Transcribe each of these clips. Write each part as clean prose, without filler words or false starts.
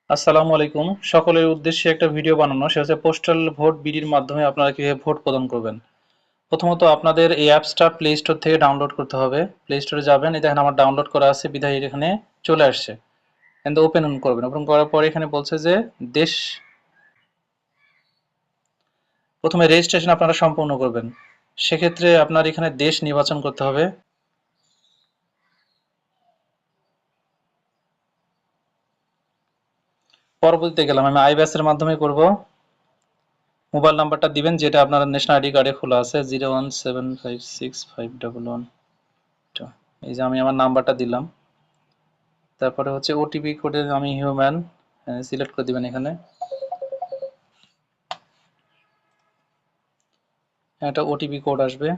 আসসালামু আলাইকুম। সকলের উদ্দেশ্যে একটা ভিডিও বানানো, সেটা হচ্ছে পোস্টাল ভোট বিডির মাধ্যমে আপনারা কিভাবে ভোট প্রদান করবেন। প্রথমত আপনাদের এই অ্যাপসটা প্লে স্টোর থেকে ডাউনলোড করতে হবে। প্লে স্টোরে যাবেন, এই দেখেন আমার ডাউনলোড করা আছে বিধায় এখানে চলে আসছে। কিন্তু ওপেন করবেন, ওপেন করার পরে এখানে বলছে যে দেশ, প্রথমে রেজিস্ট্রেশন আপনারা সম্পূর্ণ করবেন। সেক্ষেত্রে আপনার এখানে দেশ নির্বাচন করতে হবে। পরবর্তীতে গেলাম, আমি আইব্যাসের মাধ্যমে করব। মোবাইল নাম্বারটা দিবেন যেটা আপনার ন্যাশনাল আইডি কার্ডে খোলা আছে, 017565111। এই যে আমি আমার নাম্বারটা দিলাম। তারপরে হচ্ছে ওটিপি কোডে আমি হিউম্যান সিলেক্ট করে দিবেন। এখানে একটা ওটিপি কোড আসবে।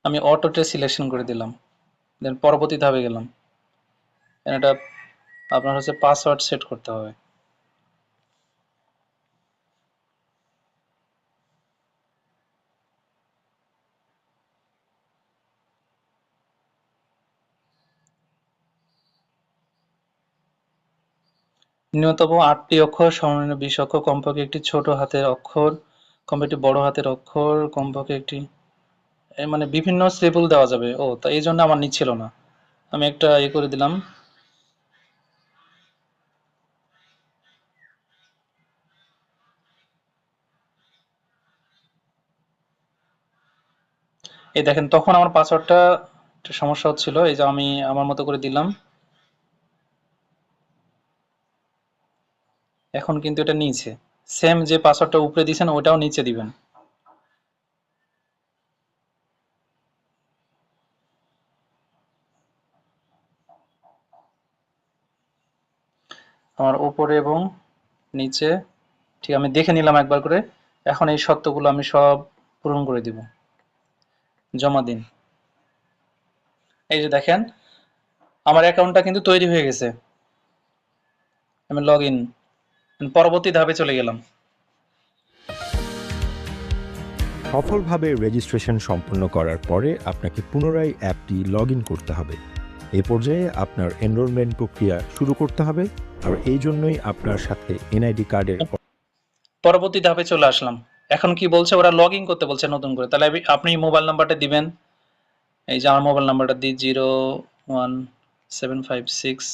আমি অটোতে সিলেকশন করে দিলাম। দেন পরবর্তী ধাপে গেলাম। এটা আপনার হচ্ছে পাসওয়ার্ড সেট করতে হবে। ন্যূনতম 8টি অক্ষর, সর্বনিম্ন 20 অক্ষর, কমপক্ষে একটি ছোট হাতের অক্ষর, কমপক্ষে একটি বড় হাতের অক্ষর, কমপক্ষে একটি মানে বিভিন্ন সিম্বল দেওয়া যাবে। ও তা এই জন্য আমার নিচ্ছিল না, আমি একটা করে দিলাম। এই দেখেন তখন আমার পাসওয়ার্ডটা একটু সমস্যা হচ্ছিল, এই যে আমি আমার মতো করে দিলাম। এখন কিন্তু এটা নিচে সেম যে পাসওয়ার্ডটা উপরে দিয়েছেন ওটাও নিচে দিবেন। আমার উপরে এবং নিচে ঠিক আমি দেখে নিলাম একবার করে। এখন এই শর্তগুলো আমি সব পূরণ করে দিব, জমা দিন। এই যে দেখেন আমার অ্যাকাউন্টটা কিন্তু তৈরি হয়ে গেছে। আমি লগ ইন, পরবর্তী ধাপে চলে গেলাম। সফলভাবে রেজিস্ট্রেশন সম্পন্ন করার পরে আপনাকে পুনরায় অ্যাপটি লগ ইন করতে হবে। এই পর্যায়ে আপনার এনরোলমেন্ট প্রক্রিয়া শুরু করতে হবে, আর এই জন্যই আপনার সাথে এনআইডি কার্ডের পরবর্তী ধাপে চলে আসলাম। এখন কি বলছে, ওরা লগ ইন করতে বলছে নতুন করে। তাহলে আপনি মোবাইল নাম্বারটা দিবেন। এই যে আমার মোবাইল নাম্বারটা দিই, 01756